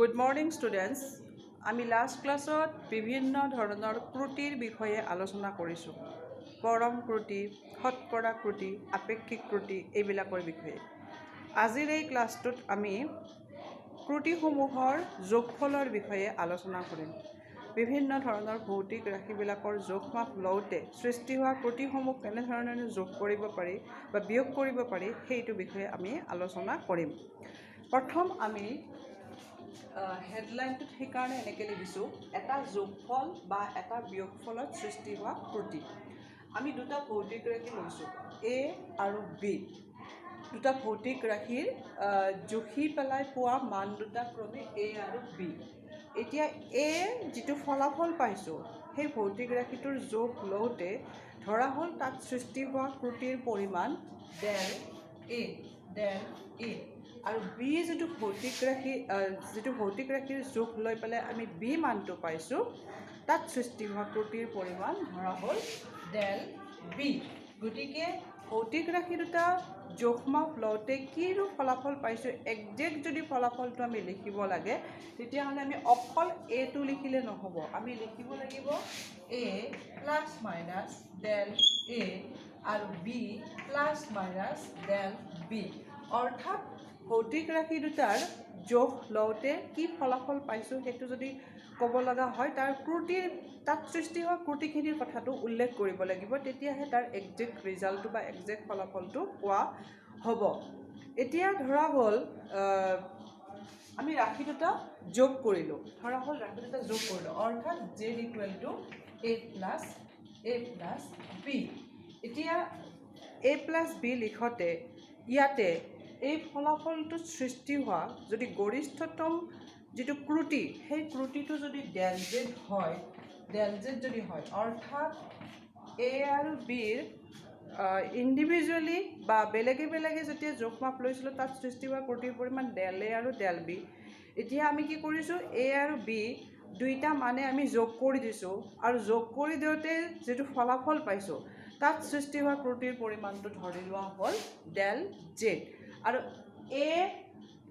Good morning students. আমি last ক্লাছত বিভিন্ন ধৰণৰ ক্ৰুটিৰ বিষয়ে আলোচনা কৰিছোঁ। পৰম ক্ৰুটি, শতকৰা ক্ৰুটি, আপেক্ষিক ক্ৰুটি এইবিলাকৰ বিষয়ে। আজিৰ এই ক্লাছটোত আমি ক্ৰুটিসমূহৰ যোগফলৰ বিষয়ে আলোচনা কৰিম। বিভিন্ন ধৰণৰ ভৌতিক ৰাশিবিলাকৰ যোগমাপ লওঁতে সৃষ্টি হোৱা ক্ৰুটিসমূহ কেনেধৰণে যোগ কৰিব পাৰি বা বিয়োগ কৰিব পাৰি সেইটো বিষয়ে আমি আলোচনা কৰিম। প্ৰথম আমি হেডলাইনটোত সেইকাৰণে এনেকৈ লিখিছোঁ, এটা যোগফল বা এটা বিয়োগফলত সৃষ্টি হোৱা ক্ৰুটি। আমি দুটা ভৌতিক ৰাশি লৈছোঁ, এ আৰু বি। দুটা ভৌতিক ৰাশিৰ জুখি পেলাই পোৱা মান দুটা ক্ৰমে এ আৰু বি। এতিয়া এ যিটো ফলাফল পাইছোঁ সেই ভৌতিক ৰাশিটোৰ যোগ লওঁতে ধৰা হ'ল তাত সৃষ্টি হোৱা ক্ৰুটিৰ পৰিমাণ ডেল এ আৰু বি যিটো ভৌতিক ৰাশিৰ যোগ লৈ পেলাই আমি বি মানটো পাইছোঁ, তাত সৃষ্টি হোৱা ক্ৰুটিৰ পৰিমাণ ধৰা হ'ল ডেল বি। গতিকে ভৌতিক ৰাশি দুটা যোগমাপ লওঁতে কিনো ফলাফল পাইছোঁ, একজেক্ট যদি ফলাফলটো আমি লিখিব লাগে তেতিয়াহ'লে আমি অকল এটো লিখিলে নহ'ব, আমি লিখিব লাগিব A plus minus del A আৰু B plus minus del B. অৰ্থাৎ ভৌতিক ৰাশি দুটাৰ যোগ লওঁতে কি ফলাফল পাইছোঁ সেইটো যদি ক'ব লগা হয় তাত সৃষ্টি হোৱা ক্ৰুটিখিনিৰ কথাটো উল্লেখ কৰিব লাগিব, তেতিয়াহে তাৰ একজেক্ট ৰিজাল্টটো বা একজেক্ট ফলাফলটো পোৱা হ'ব। এতিয়া ধৰা হ'ল আমি ৰাশি দুটা যোগ কৰিলোঁ, অৰ্থাৎ Z equal to A plus B. এতিয়া এ প্লাছ বি লিখোঁতে ইয়াতে এই ফলাফলটোত সৃষ্টি হোৱা যদি গৰিষ্ঠতম যিটো ক্ৰুটি, সেই ক্ৰুটিটো যদি ডেল জেড যদি হয়, অৰ্থাৎ এ আৰু বিৰ ইণ্ডিভিজুৱেলি বা বেলেগে বেলেগে যেতিয়া যোগমাপ লৈছিলোঁ তাত সৃষ্টি হোৱা ক্ৰুটিৰ পৰিমাণ ডেল এ আৰু ডেল বি। এতিয়া আমি কি কৰিছোঁ, এ আৰু বি দুইটা মানে আমি যোগ কৰি দিছোঁ আৰু যোগ কৰি দিওঁতে যিটো ফলাফল পাইছোঁ তাত সৃষ্টি হোৱা ক্ৰুটিৰ পৰিমাণটো ধৰি লোৱা হ'ল ডেল জেড। আৰু এ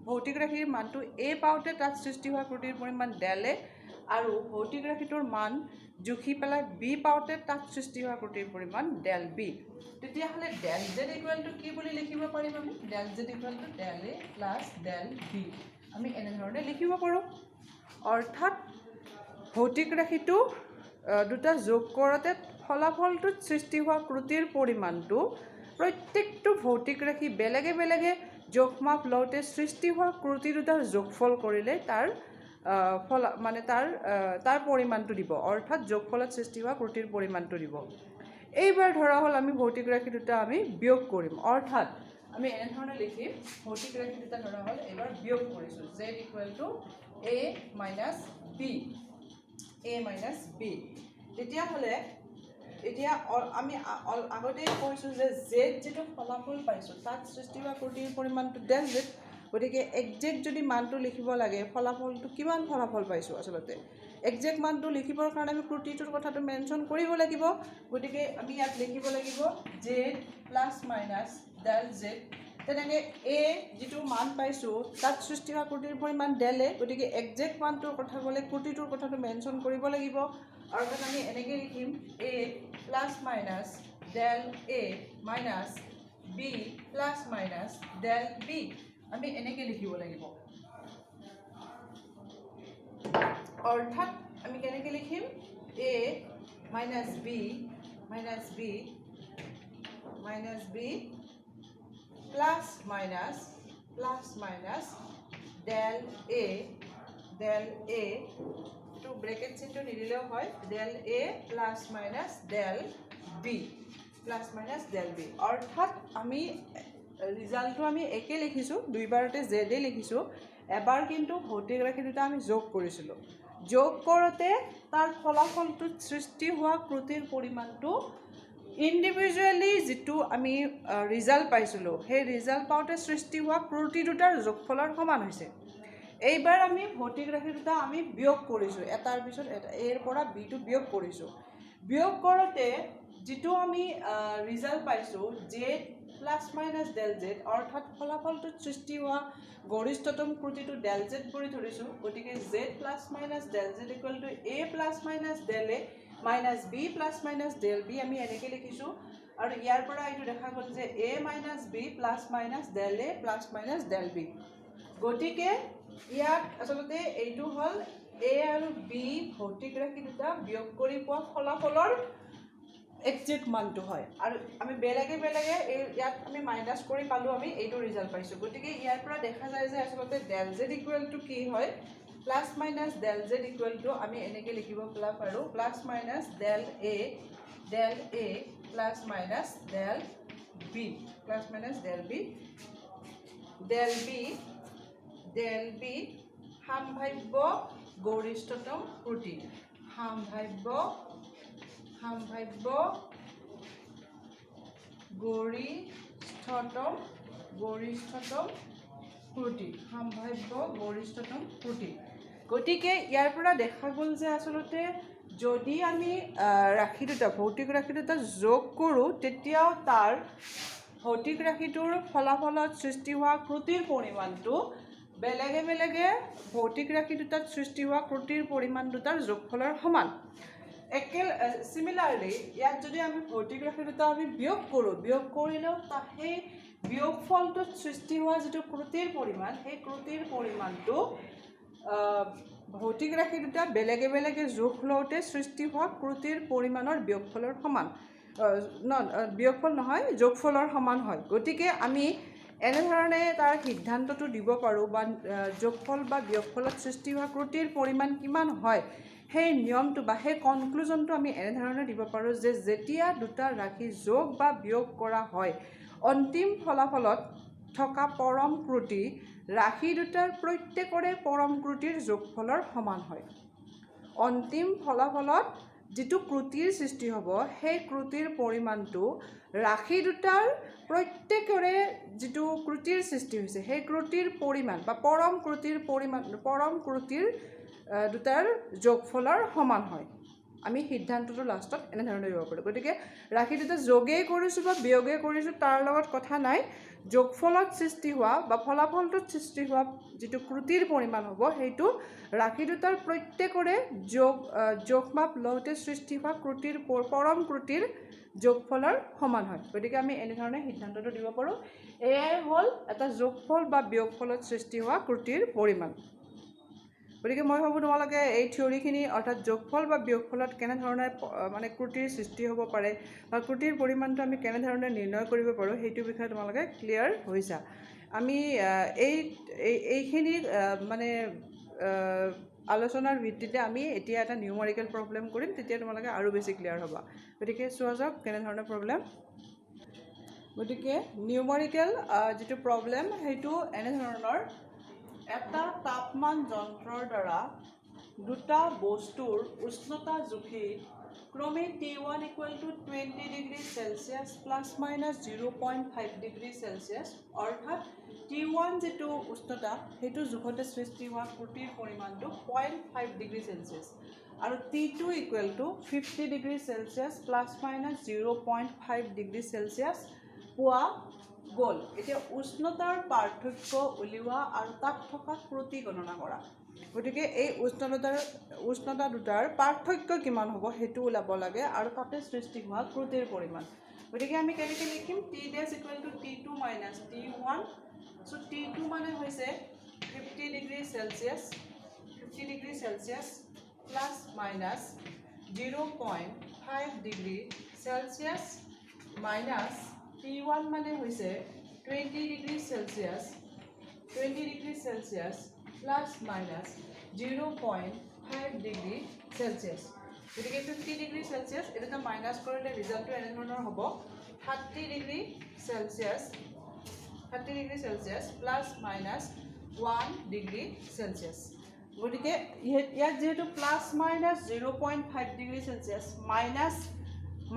ভৌতিক ৰাশিৰ মানটো এ পাওঁতে তাত সৃষ্টি হোৱা ক্ৰুটিৰ পৰিমাণ ডেল এ আৰু ভৌতিক ৰাশিটোৰ মান জুখি পেলাই বি পাওঁতে তাত সৃষ্টি হোৱা ক্ৰুটিৰ পৰিমাণ ডেল বি। তেতিয়াহ'লে ডেল জেড ইকুৱেল টু কি বুলি লিখিব পাৰিম আমি, del Z equal to del A plus del B. আমি এনেধৰণে লিখিব পাৰোঁ। অৰ্থাৎ ভৌতিক ৰাশিটো দুটা যোগ কৰোঁতে ফলাফলটোত সৃষ্টি হোৱা ক্ৰুটিৰ পৰিমাণটো প্ৰত্যেকটো ভৌতিক ৰাশি বেলেগে বেলেগে যোগমাপ লওঁতে সৃষ্টি হোৱা ক্ৰুটি দুটাৰ যোগফল কৰিলে তাৰ পৰিমাণটো দিব, অৰ্থাৎ যোগফলত সৃষ্টি হোৱা ক্ৰুটিৰ পৰিমাণটো দিব। এইবাৰ ধৰা হ'ল আমি ভৌতিক ৰাশি দুটা আমি বিয়োগ কৰিম, অৰ্থাৎ আমি এনেধৰণে লিখিম, ভৌতিক ৰাশি দুটা ধৰা হ'ল এইবাৰ বিয়োগ কৰিছোঁ, Z equal to A minus B. তেতিয়াহ'লে এতিয়া আমি আগতেই কৈছোঁ যে জেড যিটো ফলাফল পাইছোঁ তাত সৃষ্টি হোৱা ক্ৰুটিৰ পৰিমাণটো ডেল জেড। গতিকে একজেক্ট যদি মানটো লিখিব লাগে, ফলাফলটো কিমান ফলাফল পাইছোঁ, আচলতে একজেক্ট মানটো লিখিবৰ কাৰণে আমি ক্ৰুটিটোৰ কথাটো মেনশ্যন কৰিব লাগিব। গতিকে আমি ইয়াত লিখিব লাগিব Z plus minus del Z. তেনেকৈ এ যিটো মান পাইছোঁ তাত সৃষ্টি হোৱা ক্ৰুটিৰ পৰিমাণ ডেল এ। গতিকে একজেক্ট মানটোৰ কথা ক'লে ক্ৰুটিটোৰ কথাটো মেনশ্যন কৰিব লাগিব। অৰ্থাৎ আমি এনেকৈ লিখিম A plus minus del A minus B plus minus del B. আমি এনেকৈ লিখিব লাগিব। অৰ্থাৎ আমি কেনেকৈ লিখিম, A minus B plus minus del A টো ব্ৰেকেট চিনটো নিদিলেও হয়, del A plus minus del B. অৰ্থাৎ আমি ৰিজাল্টটো আমি একে লিখিছোঁ, দুইবাৰতে জেডে লিখিছোঁ। এবাৰ কিন্তু ভৌতিক ৰাশি দুটা আমি যোগ কৰিছিলোঁ, যোগ কৰোঁতে তাৰ ফলাফলটোত সৃষ্টি হোৱা ক্ৰুটিৰ পৰিমাণটো ইণ্ডিভিজুৱেলি যিটো আমি ৰিজাল্ট পাইছিলোঁ সেই ৰিজাল্ট পাওঁতে সৃষ্টি হোৱা ক্ৰুটি দুটাৰ যোগফলৰ সমান হৈছে। এইবাৰ আমি ভৌতিক ৰাশি দুটা আমি বিয়োগ কৰিছোঁ, এটাৰ পিছত এটা, এৰ পৰা বিটো বিয়োগ কৰিছোঁ। বিয়োগ কৰোঁতে যিটো আমি ৰিজাল্ট পাইছোঁ Z plus minus del Z অৰ্থাৎ ফলাফলটোত সৃষ্টি হোৱা গৰিষ্ঠতম ক্ৰুটিটো ডেল জেড বুলি ধৰিছোঁ গতিকে Z plus minus del Z equal to A plus minus del A minus B plus minus del B আমি এনেকৈ লিখিছোঁ আৰু ইয়াৰ পৰা এইটো দেখা গ'ল যে A minus B plus minus del A plus minus del B গতিকে ইয়াত আচলতে এইটো হ'ল এ আৰু বি ভৌতিক ৰাশি দুটা বিয়োগ কৰি পোৱা ফলাফলৰ একজেক্ট মানটো হয় আৰু আমি বেলেগে বেলেগে ইয়াত আমি মাইনাছ কৰি পালোঁ আমি এইটো ৰিজাল্ট পাইছোঁ গতিকে ইয়াৰ পৰা দেখা যায় যে আচলতে ডেল জেড ইকুৱেল টু কি হয় plus minus del Z equal to আমি এনেকৈ লিখিব পাৰোঁ plus minus del A plus minus del B plus minus del B সাম্ভাব্য গৰিষ্ঠতম ক্ৰুটি সাম্ভাব্য গৰিষ্ঠতম ক্ৰুটি গতিকে ইয়াৰ পৰা দেখা গ'ল যে আচলতে যদি আমি ৰাশি দুটা ভৌতিক ৰাশি দুটা যোগ কৰোঁ তেতিয়াও তাৰ ভৌতিক ৰাশিটোৰ ফলাফলত সৃষ্টি হোৱা ক্ৰুটিৰ পৰিমাণটো বেলেগে বেলেগে ভৌতিক ৰাশি দুটাত সৃষ্টি হোৱা ক্ৰুটিৰ পৰিমাণ দুটাৰ যোগফলৰ সমান চিমিলাৰলি ইয়াত যদি আমি ভৌতিক ৰাশি দুটা আমি বিয়োগ কৰিলেও সেই বিয়োগফলটোত সৃষ্টি হোৱা যিটো ক্ৰুটিৰ পৰিমাণ সেই ক্ৰুটিৰ পৰিমাণটো ভৌতিক ৰাশি দুটা বেলেগে বেলেগে যোগ লওঁতে সৃষ্টি হোৱা ক্ৰুটিৰ পৰিমাণৰ বিয়োগফলৰ সমান বিয়োগফল নহয় যোগফলৰ সমান হয় গতিকে আমি এনেধৰণে তাৰ সিদ্ধান্তটো দিব পাৰোঁ বা যোগফল বা বিয়োগফলত সৃষ্টি হোৱা ক্ৰুটিৰ পৰিমাণ কিমান হয় সেই নিয়মটো বা সেই কনক্লুজনটো আমি এনেধৰণে দিব পাৰোঁ যে যেতিয়া দুটা ৰাশি যোগ বা বিয়োগ কৰা হয় অন্তিম ফলাফলত থকা পৰম ক্ৰুটি ৰাশি দুটাৰ প্ৰত্যেকৰে পৰম ক্ৰুটিৰ যোগফলৰ সমান হয় অন্তিম ফলাফলত যিটো ক্ৰুটিৰ সৃষ্টি হ'ব সেই ক্ৰুটিৰ পৰিমাণটো ৰাশি দুটাৰ প্ৰত্যেকৰে যিটো ক্ৰুটিৰ সৃষ্টি হৈছে সেই ক্ৰুটিৰ পৰিমাণ বা পৰম ক্ৰুটিৰ দুটাৰ যোগফলৰ সমান হয় আমি সিদ্ধান্তটো লাষ্টত এনেধৰণে দিব পাৰোঁ গতিকে ৰাশি দুটা যোগেই কৰিছোঁ বা বিয়োগেই কৰিছোঁ তাৰ লগত কথা নাই যোগফলত সৃষ্টি হোৱা বা ফলাফলটোত সৃষ্টি হোৱা যিটো ক্ৰুটিৰ পৰিমাণ হ'ব সেইটো ৰাশি দুটাৰ প্ৰত্যেকৰে যোগমাপ লওঁতে সৃষ্টি হোৱা ক্ৰুটিৰ পৰম ক্ৰুটিৰ যোগফলৰ সমান হয় গতিকে আমি এনেধৰণে সিদ্ধান্তটো দিব পাৰোঁ এয়াই হ'ল এটা যোগফল বা বিয়োগফলত সৃষ্টি হোৱা ক্ৰুটিৰ পৰিমাণ গতিকে মই ভাবোঁ তোমালোকে এই থিয়ৰিখিনি অৰ্থাৎ যোগফল বা বিয়োগফলত কেনেধৰণে মানে ক্ৰুটিৰ সৃষ্টি হ'ব পাৰে বা ক্ৰুটিৰ পৰিমাণটো আমি কেনেধৰণে নিৰ্ণয় কৰিব পাৰোঁ সেইটো বিষয়ে তোমালোকে ক্লিয়াৰ হৈছা আমি এইখিনি মানে আলোচনাৰ ভিত্তিতে আমি এতিয়া এটা নিউমাৰিকেল প্ৰব্লেম কৰিম তেতিয়া তোমালোকে আৰু বেছি ক্লিয়াৰ হ'বা গতিকে চোৱা যাওক কেনেধৰণৰ প্ৰব্লেম গতিকে নিউমাৰিকেল যিটো প্ৰব্লেম সেইটো এনেধৰণৰ এটা তাপমান যন্ত্ৰৰ দ্বাৰা দুটা বস্তুৰ উষ্ণতা জুখি ক্ৰমে T1 = 20 degree Celsius plus minus 0.5 degree Celsius অৰ্থাৎ T1 যিটো উষ্ণতা সেইটো জোখতে সৃষ্টি হোৱা ক্ৰুটিৰ পৰিমাণটো 0.5 ডিগ্ৰী চেলচিয়াছ আৰু T2 = 50 degree Celsius plus minus 0.5 degree Celsius পোৱা গ'ল এতিয়া উষ্ণতাৰ পাৰ্থক্য উলিওৱা আৰু তাত থকা ক্ৰুটি গণনা কৰা গতিকে এই উষ্ণতা দুটাৰ পাৰ্থক্য কিমান হ'ব সেইটো ওলাব লাগে আৰু তাতে সৃষ্টি হোৱা ক্ৰুটিৰ পৰিমাণ গতিকে আমি কেনেকৈ লিখিম T' = T2 minus T1 so T2 মানে হৈছে 50 degree Celsius plus minus 0.5 degree Celsius minus T1 মানে হৈছে 20 degree Celsius plus minus 0.5 degree Celsius গতিকে 50 ডিগ্ৰী চেলচিয়াছ এটা মাইনাছ কৰিলে ৰিজাল্টটো এনেধৰণৰ হ'ব 30 degree Celsius plus minus 1 degree Celsius গতিকে ইয়াত যেহেতু plus minus 0.5 degree Celsius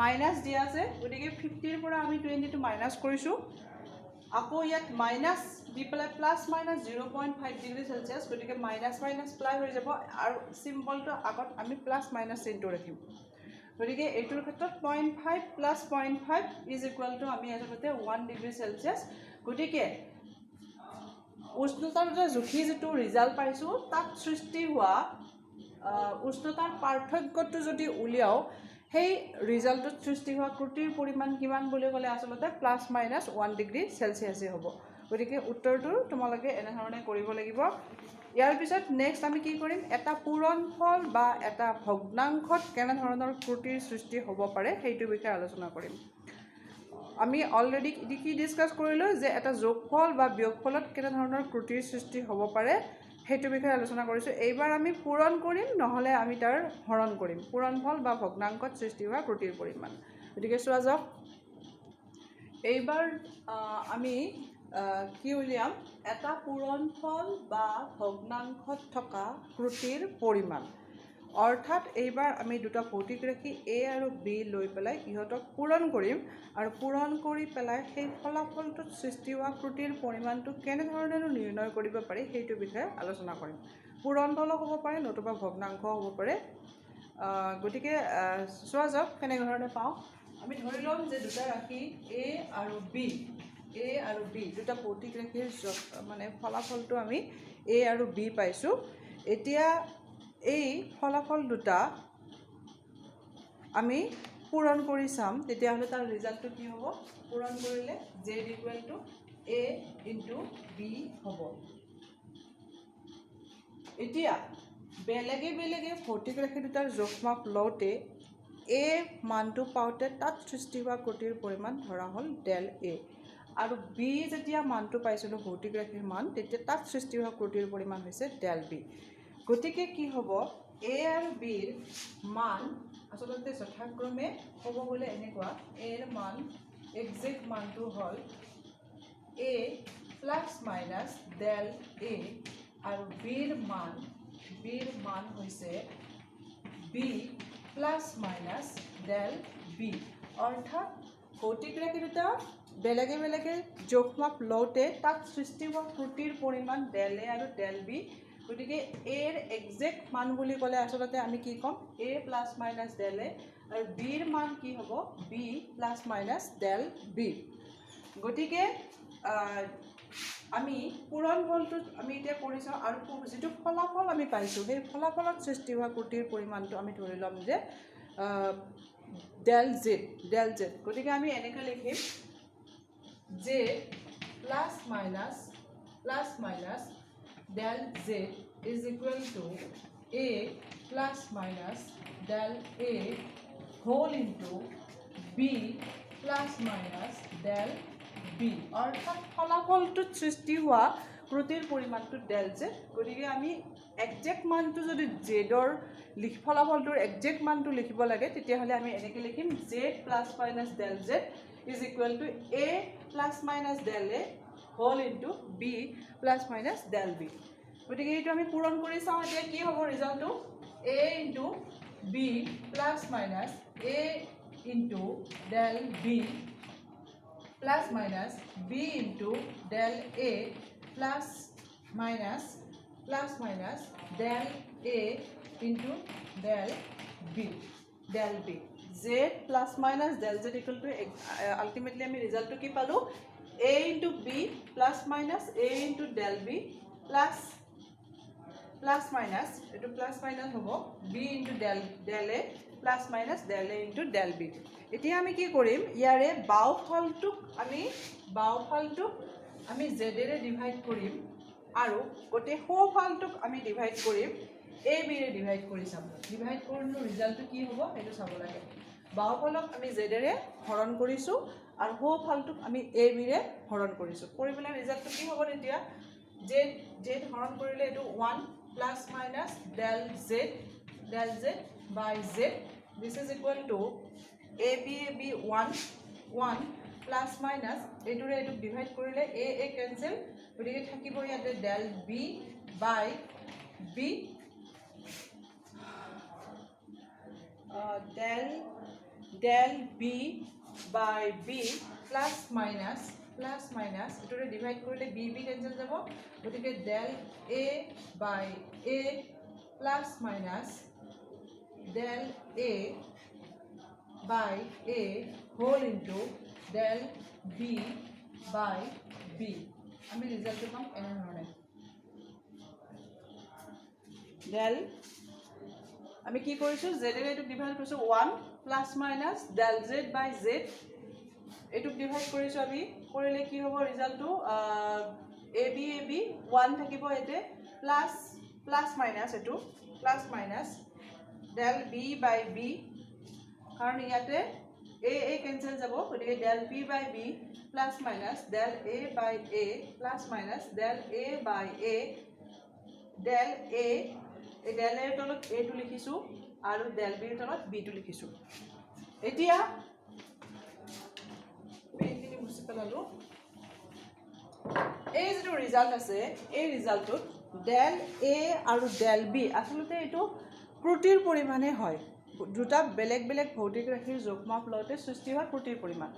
minus দিয়া আছে গতিকে 50ৰ পৰা আমি 20টো মাইনাছ কৰিছোঁ আকৌ ইয়াত মাইনাছ দি পেলাই প্লাছ মাইনাছ 0.5 ডিগ্ৰী চেলচিয়াছ গতিকে মাইনাছ প্লাই হৈ যাব আৰু চিম্বলটো আগত আমি প্লাছ মাইনাছ চিনটো ৰাখিম গতিকে এইটোৰ ক্ষেত্ৰত 0.5 প্লাছ 0.5 ইজ ইকুৱেল টু আমি আচলতে 1 ডিগ্ৰী চেলচিয়াছ। গতিকে উষ্ণতাৰ জুখি যিটো ৰিজাল্ট পাইছোঁ তাত সৃষ্টি হোৱা উষ্ণতাৰ পাৰ্থক্যটো যদি উলিয়াও সেই ৰিজাল্টত সৃষ্টি হোৱা ত্ৰুটিৰ পৰিমাণ কিমান বুলি ক'লে আচলতে প্লাছ মাইনাছ 1 ডিগ্ৰী চেলচিয়াছে হ'ব। গতিকে উত্তৰটো তোমালোকে এনেধৰণে কৰিব লাগিব। ইয়াৰ পিছত নেক্সট আমি কি কৰিম, এটা পূৰণফল বা এটা ভগ্নাংশত কেনেধৰণৰ ত্ৰুটিৰ সৃষ্টি হ'ব পাৰে সেইটো বিষয়ে আলোচনা কৰিম। আমি অলৰেডি কি ডিছকাছ কৰিলোঁ যে এটা যোগফল বা বিয়োগফলত কেনেধৰণৰ ত্ৰুটিৰ সৃষ্টি হ'ব পাৰে সেইটো বিষয়ে আলোচনা কৰিছোঁ। এইবাৰ আমি পূৰণ কৰিম, নহ'লে আমি তাৰ হৰণ কৰিম, পূৰণফল বা ভগ্নাংশত সৃষ্টি হোৱা ত্ৰুটিৰ পৰিমাণ। গতিকে চোৱা যাওক, এইবাৰ আমি কি উলিয়াম, এটা পূৰণফল বা ভগ্নাংশত থকা ত্ৰুটিৰ পৰিমাণ। অৰ্থাৎ এইবাৰ আমি দুটা ভৌতিক ৰাশি এ আৰু বি লৈ পেলাই ইহঁতক পূৰণ কৰিম আৰু পূৰণ কৰি পেলাই সেই ফলাফলটোত সৃষ্টি হোৱা ত্ৰুটিৰ পৰিমাণটো কেনেধৰণেনো নিৰ্ণয় কৰিব পাৰি সেইটো বিষয়ে আলোচনা কৰিম। পূৰণফলো হ'ব পাৰে, নতুবা ভগ্নাংশও হ'ব পাৰে। গতিকে চোৱা যাওক কেনেধৰণে পাওঁ। আমি ধৰি ল'ম যে দুটা ৰাশি এ আৰু বি দুটা ভৌতিক ৰাশিৰ মানে ফলাফলটো আমি এ আৰু বি পাইছোঁ। এতিয়া এই ফলাফল দুটা আমি পূৰণ কৰি চাম, তেতিয়াহ'লে তাৰ ৰিজাল্টটো কি হ'ব, পূৰণ কৰিলে Z equal to A into B হ'ব। এতিয়া বেলেগে বেলেগে ভৌতিক ৰাশি দুটাৰ জোখমাপ লওঁতে এ মানটো পাওঁতে তাত সৃষ্টি হোৱা ত্ৰুটিৰ পৰিমাণ ধৰা হ'ল ডেল এ, আৰু বি যেতিয়া মানটো পাইছিলোঁ ভৌতিক ৰাশিৰ মান, তেতিয়া তাত সৃষ্টি হোৱা ত্ৰুটিৰ পৰিমাণ হৈছে ডেল বি। গতিকে কি হ'ব, এ আৰু বিৰ মান আচলতে যথাক্ৰমে ক'ব গ'লে এনেকুৱা, এৰ মান একজেক্ট মানটো হ'ল A plus minus del A, আৰু বিৰ মান হৈছে B plus minus del B. অৰ্থাৎ ভৌতিক ৰাশি দুটা বেলেগে বেলেগে জোখমাপ লওঁতে তাত সৃষ্টি হোৱা ত্ৰুটিৰ পৰিমাণ ডেল এ আৰু ডেল বি। গতিকে এৰ একজেক্ট মান বুলি ক'লে আচলতে আমি কি ক'ম, A plus minus del A, আৰু বিৰ মান কি হ'ব, B plus minus del B. গতিকে আমি পূৰণফলটোত আমি এতিয়া কৰি চাওঁ, আৰু যিটো ফলাফল আমি পাইছোঁ সেই ফলাফলত সৃষ্টি হোৱা ত্ৰুটিৰ পৰিমাণটো আমি ধৰি ল'ম যে ডেল জেড। গতিকে আমি এনেকৈ লিখিম Z plus minus del Z is equal to A plus minus del A whole into B plus minus del B. অৰ্থাৎ ফলাফলটোত সৃষ্টি হোৱা ত্ৰুটিৰ পৰিমাণটো ডেল জেড। গতিকে আমি একজেক্ট মানটো যদি জেডৰ ফলাফলটোৰ একজেক্ট মানটো লিখিব লাগে, তেতিয়াহ'লে আমি এনেকৈ লিখিম Z plus minus del Z is equal to A plus minus del A whole into B plus minus del B. গতিকে এইটো আমি পূৰণ কৰি চাওঁ। এতিয়া কি হ'ব ৰিজাল্টটো, A into B plus minus A into del B plus minus B into del A plus minus del A into del B. Z plus minus del Z equal to ultimately আমি ৰিজাল্টটো কি পালোঁ, A into B plus minus A into del B plus minus, এইটো plus minus হ'ব B into del A plus minus del A into del B. এতিয়া আমি কি কৰিম, ইয়াৰে বাওঁফালটোক আমি জেডেৰে ডিভাইড কৰিম, আৰু গোটেই সোঁফালটোক আমি ডিভাইড কৰিম এ বিৰে ডিভাইড কৰি চাম। ডিভাইড কৰিলে ৰিজাল্টটো কি হ'ব সেইটো চাব লাগে। বাওঁফালক আমি জেডেৰে হৰণ কৰিছোঁ আৰু সোঁফালটোক আমি এ বিৰে হৰণ কৰিছোঁ। কৰি পেলাই ৰিজাল্টটো কি হ'ব, তেতিয়া জেড হৰণ কৰিলে এইটো 1 plus minus del Z by Z, this is equal to A B 1 plus minus এইটোৰে এইটোক ডিভাইড কৰিলে এ কেঞ্চেল, গতিকে থাকিব ইয়াতে del B by B, del B by B plus minus এইটোৰে ডিভাইড কৰিলে বি কেঞ্চেল যাব, গতিকে del A by A plus minus del A by a whole into del b by b আমি ৰিজাল্টটো পাম এনেধৰণে del আমি কি কৰিছো z এৰে এইটো ডিভাইড কৰিছো 1 plus minus del z by z এইটো ডিভাইড কৰিছো আমি কৰিলে কি হ'ব ৰিজাল্টটো ab 1 থাকিব এতে প্লাস প্লাস মাইনাস এটো plus minus del b by b কাৰণ ইয়াতে a কেনসেল যাব গতিকে del b by b plus minus del a by a plus minus del a by a del a এই del a তলত a টো লিখিছো আৰু del b তলত b টো লিখিছো এতিয়া এইখিনি মুছি পেলালো এই যে ৰিজাল্ট আছে এই ৰিজাল্টত del a আৰু del b আসলে এটো ত্ৰুটিৰ পৰিমাণে হয় দুটা বেলেগ বেলেগ ভৌতিক ৰাশিৰ যোগমাপ লওঁতে সৃষ্টি হোৱা ত্ৰুটিৰ পৰিমাণ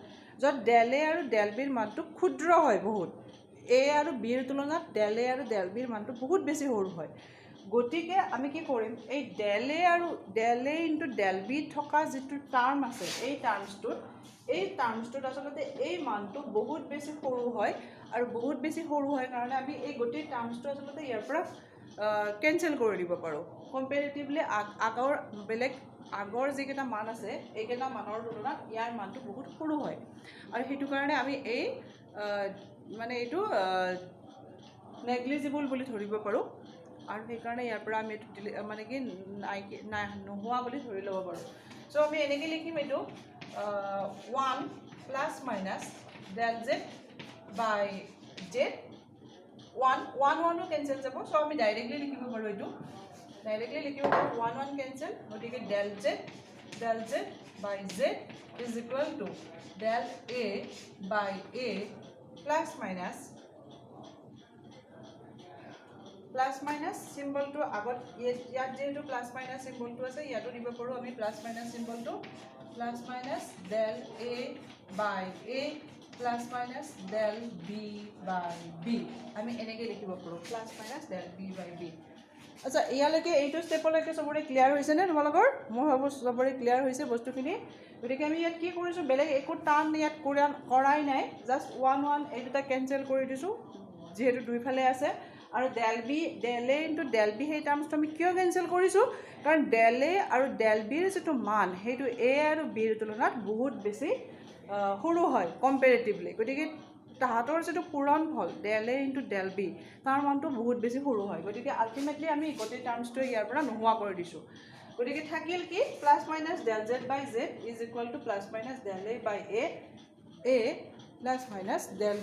যত del a আৰু del b ৰ মানটো ক্ষুদ্ৰ হয় বহুত a আৰু b ৰ তুলনাত del a আৰু del b ৰ মানটো বহুত বেছি সৰু হয় গতিকে আমি কি কৰিম এই del a আৰু del a * del b থকা যেটো টাৰ্ম আছে এই টাৰ্মসটোত আসলে এই মানটো বহুত বেছি সৰু হয় আৰু বহুত বেছি সৰু হয় কাৰণে আমি এই গতি টাৰ্মসটো আসলে ইয়াৰ পৰা কেনসেল কৰি দিব পাৰো কম্পাৰেটিভলি আগৰ যিকেইটা মান আছে এইকেইটা মানৰ তুলনাত ইয়াৰ মানটো বহুত সৰু হয় আৰু হেতু কাৰণে আমি এই মানে এইটো নেগলিজিবল বুলি ধৰিব পাৰো আৰু সেই কাৰণে ইয়াৰ পৰা আমি মানে কি নোহোৱা বুলি ধৰি ল'ব পাৰো সো আমি এনেকৈ লিখিম এইটো 1 plus minus del z by z 1 cancel যাব সো আমি ডাইৰেক্টলি লিখিব পাৰো এইটো ডাইৰেক্টলি লিখিব পাৰো 1 কেনসেল গতিকে del z by z is equal to del a by a plus minus সিম্বলটো আগত ইয়াত যেটো প্লাস মাইনাস সিম্বলটো আছে ইয়াতো দিব পাৰো আমি প্লাস মাইনাস সিম্বলটো plus minus del a by a plus minus del b by b আমি এনেকৈ লিখিব পাৰো plus minus del b by b আচ্ছা ইয়ালৈকে এইটো স্টেপলৈকে সবৰে ক্লিয়াৰ হৈছে নে তোমালোকৰ মই ভাবো সবৰে ক্লিয়াৰ হৈছে বস্তুখিনি গতিকে আমি ইয়াত কি কৰিছো বেলেগ একো টান ইয়াত কৰাই নাই জাস্ট 1 এই দুটা কেনসেল কৰি দিছো যেহেতু দুইফালে আছে আৰু del a * del b সেই টাৰ্মসটো আমি কিয় কেনসেল কৰিছো কাৰণ del a আৰু del b ৰ যেটো মান হেতু a আৰু b ৰ তুলনাত বহুত বেছি সৰু হয় কম্পাৰেটিভলি গতিকে তাহাতৰ যেটো পূৰণফল del a * del b তাৰ মানটো বহুত বেছি সৰু হয় গতিকে আলটিমেটলি আমি গতি টাৰ্মসটো ইয়াৰ পৰা নোহোৱা কৰি দিছো গতিকে থাকিল কি plus minus del z by z is equal to plus minus del a by a plus minus del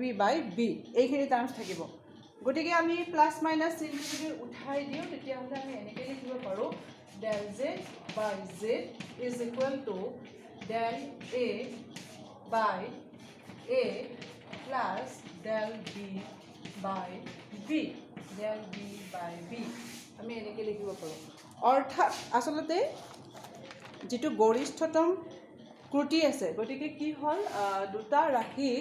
b by b এইখিনি টার্মস থাকিব গতিকে আমি প্লাস মাইনাস চিহ্ন যদি উঠাই দিও তেতিয়া হলে আমি এনেকৈ লিখিব পাৰো del z by z is equal to del a by a plus del b by b আমি এনেকৈ লিখিব পাৰো অৰ্থাৎ আসলতে যেটো গৰিষ্ঠতম ত্ৰুটি আছে গতিকে কি হল দুটা ৰাশি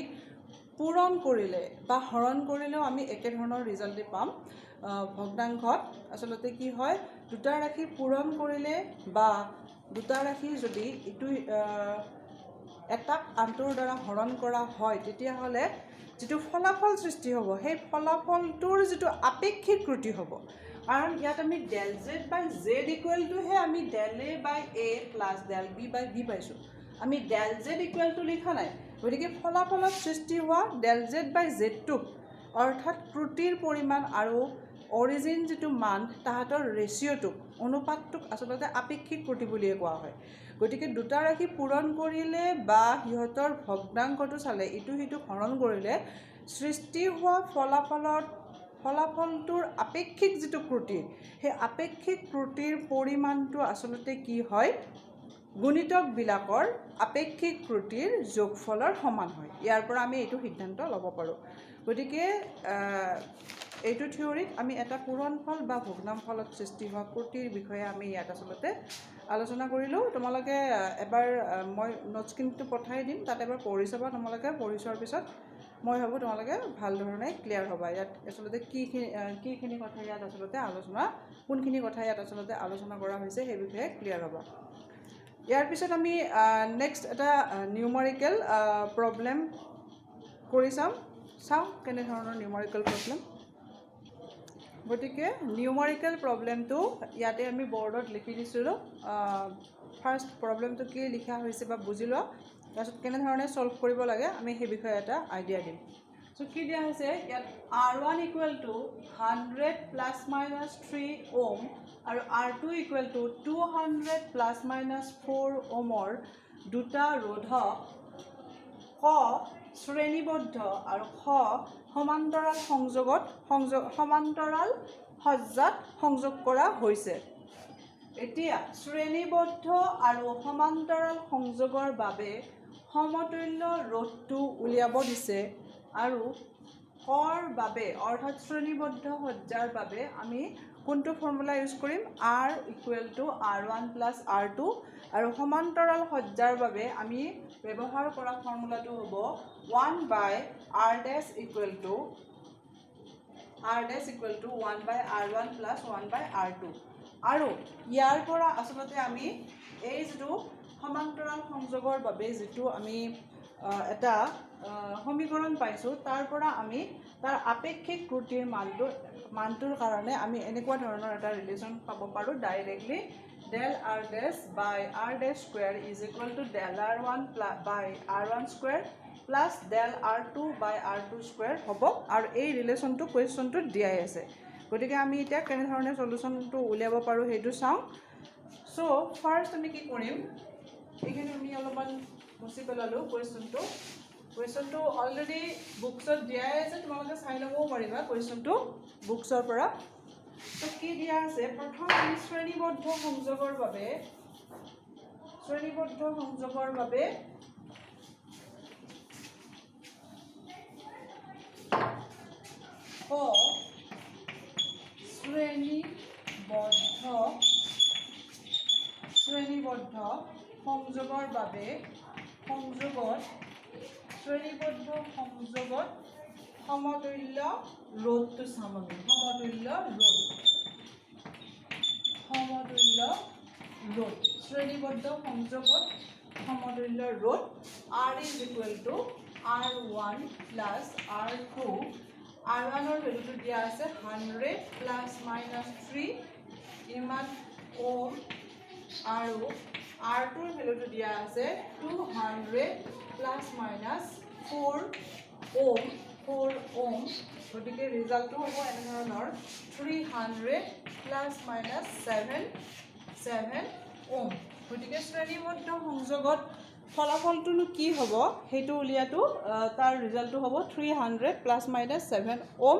পূৰণ কৰিলে বা হৰণ কৰিলেও আমি একে ধৰণৰ ৰিজাল্ট পাম ভগ্নাংশত আসলতে কি হয় দুটা ৰাশি পূৰণ কৰিলে বা দুটা ৰাশি যদি ইটো এটাক আনটোৰ দ্বাৰা হৰণ কৰা হয় তেতিয়া হলে যেটো ফলাফল সৃষ্টি হ'ব সেই ফলাফলটোৰ যেটো আপেক্ষিক ত্ৰুটি হ'ব কাৰণ ইয়াত আমি del z by z equal to হে আমি del a by a plus del b by b পাইছো আমি del z equal to লিখা নাই গতিকে ফলাফলত সৃষ্টি হোৱা del z by z টো অৰ্থাৎ ত্ৰুটিৰ পৰিমাণ আৰু অৰিজিন যেটো মান তাহাতৰ ৰেশিওটো অনুপাতটোক আসলতে আপেক্ষিক ত্ৰুটি বুলি কোৱা হয় গতিকে দুটা ৰাশি পূৰণ কৰিলে বা হিহতৰ ভগ্নাংশটো চালে ইটো হিটো হৰণ কৰিলে সৃষ্টি হোৱা ফলাফলটোৰ আপেক্ষিক যেটো ত্ৰুটি সেই আপেক্ষিক ত্ৰুটিৰ পৰিমাণটো আসলতে কি হয় গুণিতক বিলাকৰ আপেক্ষিক ত্ৰুটিৰ যোগফলৰ সমান হয় ইয়াৰ পৰা আমি এইটো সিদ্ধান্ত ল'ব পাৰো গতিকে এইটো থিওৰিত আমি এটা পূৰণফল বা ভগ্নাংশলত সৃষ্টি হোৱা ত্ৰুটিৰ বিষয়ে আমি ইয়াত আসলতে আলোচনা কৰিলো তোমালোকে এবাৰ মই নোটছ কিন্তু পঠাই দিম তাতে এবাৰ পঢ়ি চাবা তোমালোকে পঢ়ি চোৱাৰ পিছত মই ভাবোঁ তোমালোকে ভাল ধৰণে ক্লিয়াৰ হ'বা ইয়াত আচলতে কিখিনি কথা ইয়াত আচলতে আলোচনা কোনখিনি কথা ইয়াত আচলতে আলোচনা কৰা হৈছে সেই বিষয়ে ক্লিয়াৰ হ'বা ইয়াৰ পিছত আমি নেক্সট এটা নিউমাৰিকেল প্ৰব্লেম কৰি চাওঁ কেনেধৰণৰ নিউমাৰিকেল প্ৰব্লেম গতিকে নিউমাৰিকেল প্ৰব্লেমটো ইয়াতে আমি বৰ্ডত লিখি দিছিলোঁ ফাৰ্ষ্ট প্ৰব্লেমটো কি লিখা হৈছে বা বুজি লোৱা তাৰপিছত কেনেধৰণে সলভ কৰিব লাগে আমি সেই বিষয়ে এটা আইডিয়া দিম সো কি দিয়া হৈছে ইয়াত R1 equal to 100 plus minus 3 ohm আৰু R2 equal to 200 plus minus 4 ওমৰ দুটা ৰোধক ক শ্ৰেণীবদ্ধ আৰু খ সমান্তৰাল সমান্তৰাল সজ্জাত সংযোগ কৰা হৈছে এতিয়া শ্ৰেণীবদ্ধ আৰু সমান্তৰাল সংযোগৰ বাবে সমতুল্য ৰোধটো উলিয়াব দিছে আৰু কৰ বাবে অৰ্থাৎ শ্ৰেণীবদ্ধ সজ্জাৰ বাবে আমি কোনটো ফৰ্মুলা ইউজ কৰিম R equal two R1 plus R2 আৰু সমান্তৰাল সজ্জাৰ বাবে আমি ব্যৱহাৰ কৰা ফৰ্মুলাটো হ'ব 1 by R dash equal to 1 by R1 plus 1 by R2 আৰু ইয়াৰ পৰা আচলতে আমি এই যিটো সমান্তৰাল সংযোগৰ বাবে যিটো আমি এটা সমীকৰণ পাইছোঁ তাৰ পৰা আমি তাৰ আপেক্ষিক ত্ৰুটিৰ মানটোৰ কাৰণে আমি এনেকুৱা ধৰণৰ এটা ৰিলেশ্যন পাব পাৰোঁ directly del R dash by R dash square is equal to del R1 by R1 square plus del R2 by R2 square হ'ব আৰু এই ৰিলেশ্যনটো কুৱেশ্যনটোত দিয়াই আছে গতিকে আমি এতিয়া কেনেধৰণে সলিউশ্যনটো উলিয়াব পাৰোঁ সেইটো চাওঁ সো ফাৰ্ষ্ট আমি কি কৰিম এইখিনি আমি অলপমান মুচি পেলালোঁ কুৱেশ্যনটো অলৰেডি বুকছত দিয়াই আছে তোমালোকে চাই ল'বও পাৰিবা কুৱেশ্যনটো বুকছৰ পৰা তো কি দিয়া আছে প্ৰথম শ্ৰেণীবদ্ধ সংযোগৰ বাবে শ্ৰেণীবদ্ধ সংযোগৰ বাবে শ্ৰেণীবদ্ধ সংযোগত সমতুল্য ৰোধটো চাম আমি সমতুল্য ৰোধ শ্ৰেণীবদ্ধ সংযোগত সমতুল্য ৰোধ R is equal to R1 plus R2 R1ৰ ভেলুটো দিয়া আছে 100 প্লাছ মাইনাছ 3 ইমান ওম আৰু R2ৰ ভেলুটো দিয়া আছে 200 প্লাছ মাইনাছ 4 ওম গতিকে ৰিজাল্টটো হ'ব এনেধৰণৰ 300 প্লাছ মাইনাছ 7 ওম গতিকে শ্ৰেণীবদ্ধ সংযোগত ফলাফলটোনো কি হ'ব সেইটো উলিয়াটো তাৰ ৰিজাল্টটো হ'ব 300 প্লাছ মাইনাছ 7 ওম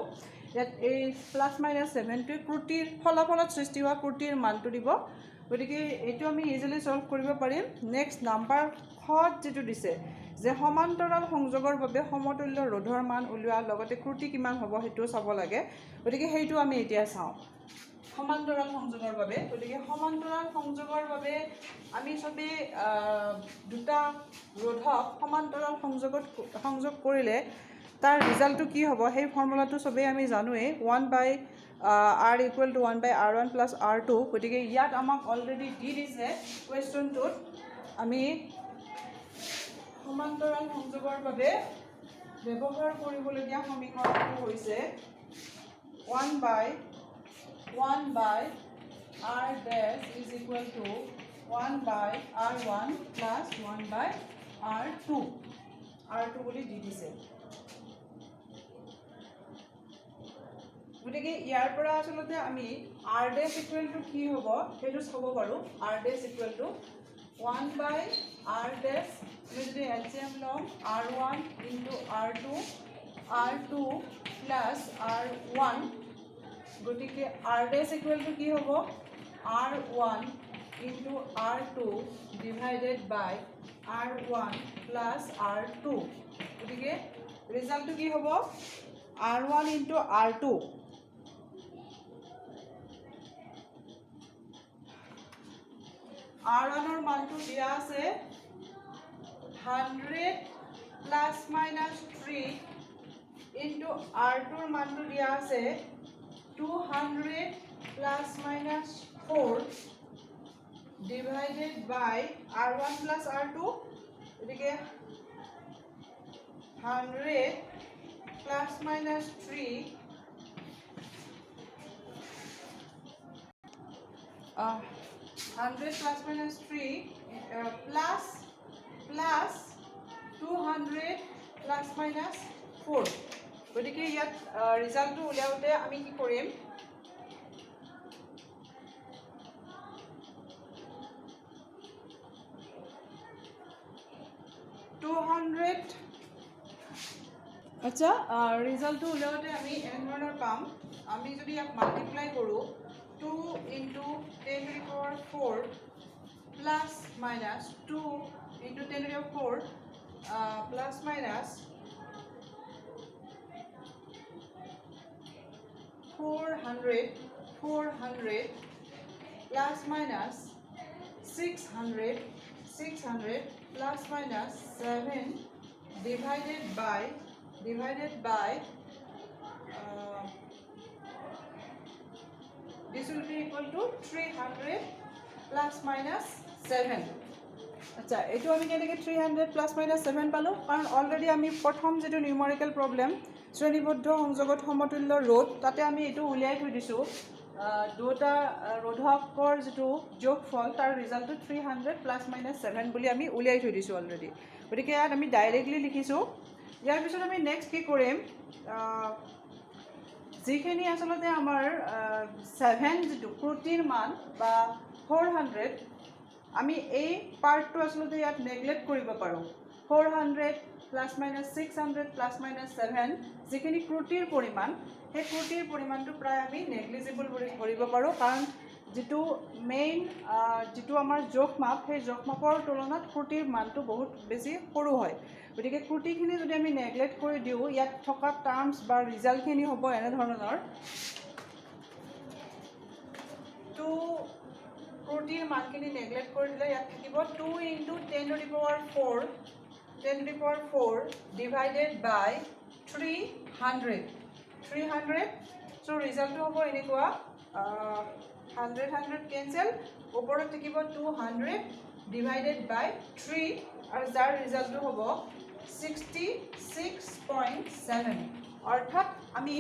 ইয়াত এই প্লাছ মাইনাছ 7টোৱে ত্ৰুটিৰ ফলাফলত সৃষ্টি হোৱা ত্ৰুটিৰ মানটো দিব গতিকে এইটো আমি ইজিলি সলভ কৰিব পাৰিম নেক্সট নাম্বাৰ খত যিটো দিছে যে সমান্তৰাল সংযোগৰ বাবে সমতুল্য ৰোধৰ মান উলিওৱাৰ লগতে ত্ৰুটি কিমান হ'ব সেইটোও চাব লাগে গতিকে সেইটো আমি এতিয়া চাওঁ সমান্তৰাল সংযোগৰ বাবে গতিকে সমান্তৰাল সংযোগৰ বাবে আমি সবেই দুটা ৰোধক সমান্তৰাল সংযোগ কৰিলে তাৰ ৰিজাল্টটো কি হ'ব সেই ফৰ্মুলাটো সবেই আমি জানোৱেই 1 by R equal to 1 by R1 plus R2 গতিকে ইয়াত আমাক অলৰেডি দি দিছে কুৱেশ্যনটোত আমি সমান্তৰাল সংযোগৰ বাবে ব্যৱহাৰ কৰিবলগীয়া সমীকৰণটো হৈছে 1 by R dash is equal to 1 by R1 plus 1 by R2 বুলি দি দিছে গতিকে ইয়াৰ পৰা আচলতে আমি R dash equal to কি হ'ব সেইটো চাব পাৰোঁ R dash equal to 1 by R dash আমি যদি LCM লওঁ R1 into R2 plus R1 গতিকে R dash equal to কি হ'ব R1 into R2 divided by R1 plus R2 গতিকে ৰিজাল্টটো কি হ'ব R1 into R2 R1ৰ মানটো দিয়া আছে 100 প্লাছ মাইনাছ 3 ইনটু r2 ৰ মানটো দিয়া আছে 200 plus minus 4 divided by r1 plus r2 এদিকে 100 plus minus 3 100 plus minus 3 plus 200 plus minus 4 গতিকে ইয়াত ৰিজাল্টটো উলিয়াওতে আমি কি কৰিম 200 আচ্ছা ৰিজাল্টটো উলিয়াওতে আমি এনে ধৰণৰ পাম আমি যদি ইয়াক মাল্টিপ্লাই কৰোঁ 2 into 10 to the power 4 plus minus 2 into 10 to the power 4 plus minus 400 plus minus 600 plus minus 7 divided by this will be equal to 300 plus minus 7 আচ্ছা এটো আমি কেনেকৈ 300 plus minus 7 পালো কাৰণ অলৰেডি আমি প্ৰথম যেটো নিউমেৰিকেল প্ৰবলেম শ্ৰেণীবদ্ধ সংযোগত সমতুল্য ৰোধ তাতে আমি এটো উলিয়াই থৈ দিছো দুটা ৰোধকৰ যেটো যোগফল তাৰ ৰিজাল্টটো 300 plus minus 7 বুলি আমি উলিয়াই থৈ দিছো অলৰেডি গতিকে ইয়াত আমি ডাইৰেক্টলি লিখিছো ইয়াৰ পিছত আমি নেক্সট কি কৰিম যিখিনি আসলতে আমাৰ 7 যেটো ক্ৰুটিৰ মান বা 400 আমি এই পাৰ্টটো আসলতে ইয়াত নেগলেক্ট কৰিব পাৰো 400 plus minus 600 plus minus 7 যিখিনি ক্ৰুটিৰ পৰিমাণ সেই ক্ৰুটিৰ পৰিমাণটো প্ৰায় আমি নেগলিজিবল বুলি ধৰিব পাৰো কাৰণ যেটো মেইন যেটো আমাৰ যোগমাপ সেই যোগমাপৰ তুলনাত ক্ৰুটিৰ মানটো বহুত বেছি সৰু হয় গতিকে ক্ৰুটিখিনি যদি আমি নেগলেক্ট কৰি দিও ইয়াত থকা টাৰ্মছ বা ৰিজাল্টখিনি হ'ব এনে ধৰণৰ তো ক্ৰুটিৰ মানখিনি নেগলেক্ট কৰি দিলে ইয়াত থাকিব 2 into 10 to the power 4 divided by 300 so ৰিজাল্টটো হ'ব এনেকুৱা 100 cancel ওপৰত থাকিব 200 divided by 3 আৰু যাৰ ৰিজাল্টটো হ'ব 66.7 অৰ্থাৎ আমি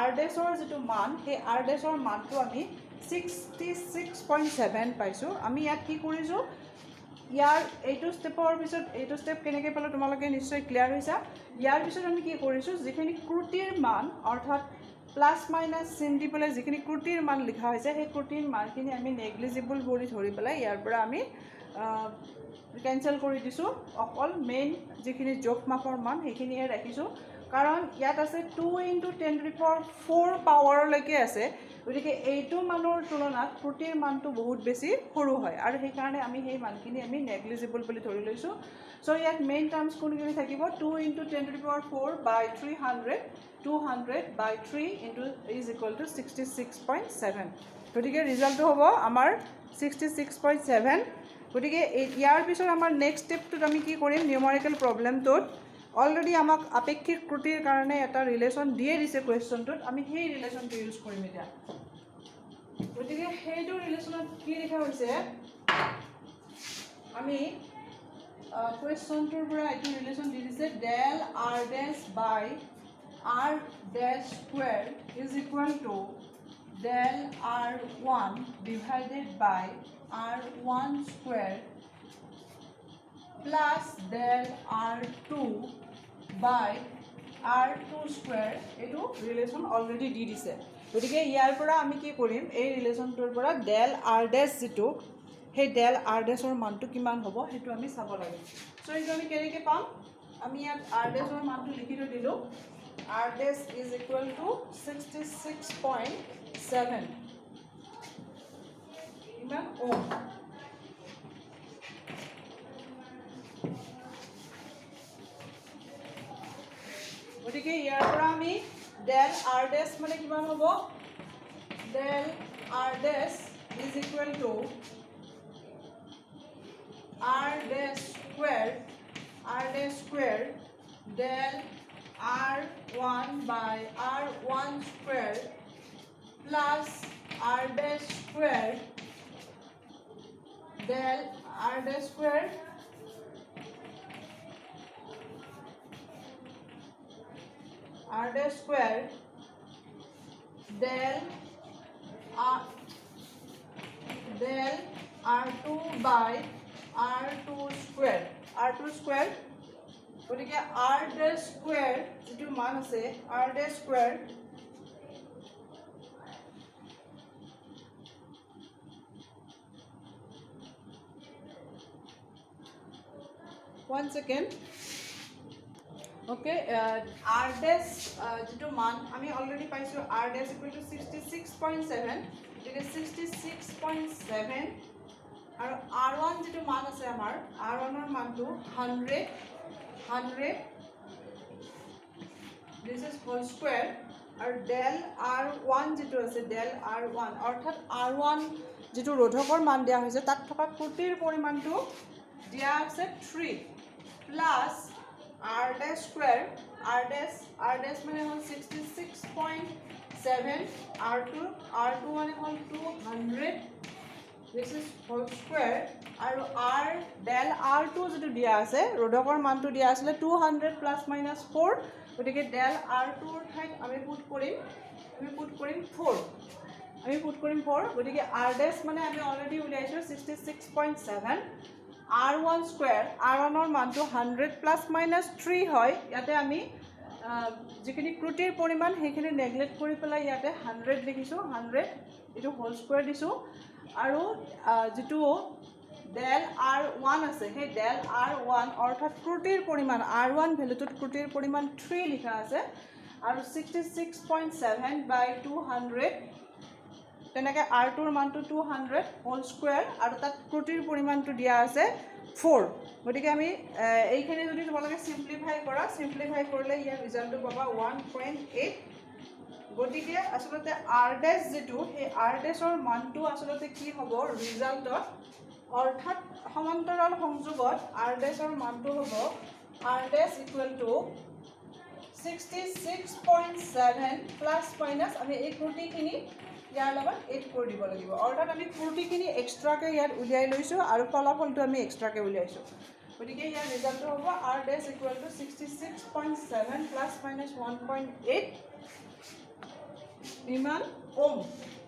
r ডেছৰ যেটো মান সেই r ডেছৰ মানটো আমি 66.7 পাইছো আমি ইয়াত কি কৰিছো ইয়াৰ এইটো ষ্টেপৰ পিছত এইটো ষ্টেপ কেনেকৈ পালো তোমালোকে নিশ্চয় ক্লিয়াৰ হৈছে ইয়াৰ পিছত আমি কি কৰিছো যিখিনি ক্ৰুটিৰ মান অৰ্থাৎ প্লাস মাইনাস চিন দি পেলাই যিখিনি ক্ৰুটিৰ মান লিখা হৈছে সেই ক্ৰুটিৰ মানখিনি আমি নেগলিজিবল বুলি ধৰি পেলাই ইয়াৰ পৰা আমি কেনসেল কৰি দিছো অকল মেইন যিখিনি যোগমাপৰ মান সেইখিনিহে ৰাখিছো কাৰণ ইয়াত আছে 2 into 10 to the power 4 পাৱাৰলৈকে আছে গতিকে এইটো মানৰ তুলনাত ক্ৰুটিৰ মানটো বহুত বেছি সৰু হয় আৰু সেই কাৰণে আমি সেই মানখিনি আমি নেগলিজিবল বুলি ধৰি লৈছো সো ইয়াত মেইন টাৰ্মছ কোনখিনি থাকিব 2 into 10 to the power 4 by 300 200 by 3 into is equal to 66.7 গতিকে ৰিজাল্টটো হ'ব আমাৰ 66.7 গতিকে ইয়াৰ পিছত আমাৰ নেক্সট ষ্টেপটোত আমি কি কৰিম নিউমেৰিকেল প্ৰবলেমটোত অলৰেডি আমাক আপেক্ষিক ক্ৰুটিৰ কাৰণে এটা ৰিলেশ্যন দিয়ে দিছে কোৱেশ্চনটোত আমি সেই ৰিলেশ্যনটো ইউজ কৰিম এতিয়া গতিকে সেইটো ৰিলেশ্যনত কি লিখা হৈছে আমি কোৱেশ্চনটোৰ পৰা এইটো ৰিলেশ্যন দি দিছে del r dash by r dash square is equal to del r1 divided by r1 square plus del r2 by r2 square এটো ৰিলেশ্যন অলৰেডি দি দিছে গতিকে ইয়াৰ পৰা আমি কি কৰিম এই ৰিলেশ্যনটোৰ পৰা del r dash যেটো সেই del r dashৰ মানটো কিমান হ'ব হেতু আমি চাব লাগে সো এইটো আমি কেনেকৈ পাম আমি ইয়াত r dashৰ মানটো লিখি থৈ দিলো r dash is equal to 66.7 ইমান ওম গতিকে ইয়াৰ পৰা আমি del r dash মানে কিমান হ'ব del r dash is equal to r dash square del r1 by r1 square plus r dash square del r dash square del r2 by r2 square গতিকে r dash square যেটো মান আছে r dash square one second okay r dash যেটো মান আমি already পাইছো r dash equal to 66.7 গতিকে 66.7 আৰু r1 যেটো মান আছে আমাৰ r1 ৰ মানটো 100 this is whole square আৰু del r1 যেটো আছে del r1 অৰ্থাৎ r1 যেটো ৰোধকৰ মান দিয়া হৈছে তাত থকা ত্ৰুটিৰ পৰিমাণটো দিয়া আছে 3 plus r dash square r dash মানে হল 66.7 r2 মানে হল 200 this is whole square আৰু r del r2 যেটো দিয়া আছে ৰোধকৰ মানটো দিয়া আছিল 200 plus minus 4 গতিকে del r2 ৰ ঠাইত আমি পুট কৰিম 4 গতিকে r dash মানে আমি অলৰেডি উলিয়াইছো 66.7 r1 square r1 ৰ মানটো 100 plus minus 3 হয় ইয়াতে আমি যিখিনি ত্ৰুটিৰ পৰিমাণ হেখিনি নেগলেক্ট কৰি পেলাই ইয়াতে 100 লিখিছো 100 এটো হোল স্কয়াৰ দিছো আৰু যেটো del r1 আছে সেই del r1 অৰ্থাৎ ত্ৰুটিৰ পৰিমাণ r1 ভ্যালুটোত ত্ৰুটিৰ পৰিমাণ 3 লিখা আছে আৰু 66.7 by 200 তেনেকে r2 ৰ মানটো 200 হোল স্কয়াৰ আৰু তাত ত্ৰুটিৰ পৰিমাণটো দিয়া আছে 4 গতিকে আমি এইখিনি যদি তোমালোকে সিম্পলিফাই কৰিলে ইয়াৰ ৰিজাল্টটো পাবা 1.8 গতিকে আসলতে r dash যেটো সেই r dash ৰ মানটো আসলতে কি হ'ব ৰিজাল্টত অৰ্থাৎ সমান্তৰাল সংযোগত r dash ৰ মানটো হ'ব r dash equal to 66.7 plus minus আমি এই ত্ৰুটিখিনি ইয়াৰ লগত এড কৰি দিব লাগিব অৰ্থাৎ আমি ত্ৰুটিখিনি এক্সট্ৰাকে ইয়াত উলিয়াই লৈছো আৰু ফলাফলটো আমি এক্সট্ৰাকে উলিয়াইছো গতিকে ইয়াৰ ৰিজাল্টটো হ'ব r dash equal to 66.7 plus minus 1.8 ইমান ওম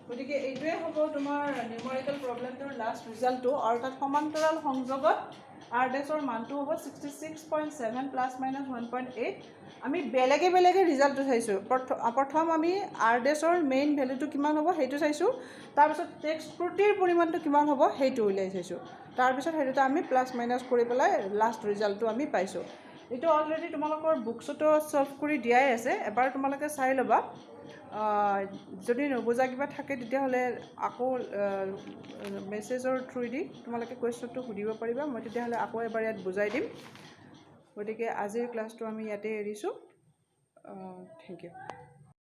গতিকে এইটোৱে হ'ব তোমাৰ নিউমেৰিকেল প্ৰবলেমটোৰ লাষ্ট ৰিজাল্টটো অৰ্থাৎ সমান্তৰাল সংযোগত r dash ৰ মানটো হ'ব 66.7 plus minus 1.8 আমি বেলেগে ৰিজাল্টটো চাইছো প্ৰথম আমি r dash ৰ মেইন ভ্যালুটো কিমান হ'ব হেতু চাইছো তাৰ পিছত টেক্সট ত্ৰুটিৰ পৰিমাণটো কিমান হ'ব হেতু উলাই চাইছো তাৰ পিছত হেতুটো আমি প্লাস মাইনাস কৰি পেলাই লাষ্ট ৰিজাল্টটো আমি পাইছো এটো অলৰেডি তোমালোকৰ বুকছটো সলভ কৰি দিয়াই আছে এবাৰ তোমালোকে চাই লবা যদি নবুজা কিবা থাকে তেতিয়া হলে আকৌ মেছেজৰ থ্ৰু দি তোমালোকে কোৱেশ্চনটো সুধিব পাৰিবা মই তেতিয়া হলে আকৌ এবাৰ ইয়াত বুজাই দিম গতিকে আজিৰ ক্লাছটো আমি ইয়াতে এৰিছো থ্যাংক ইউ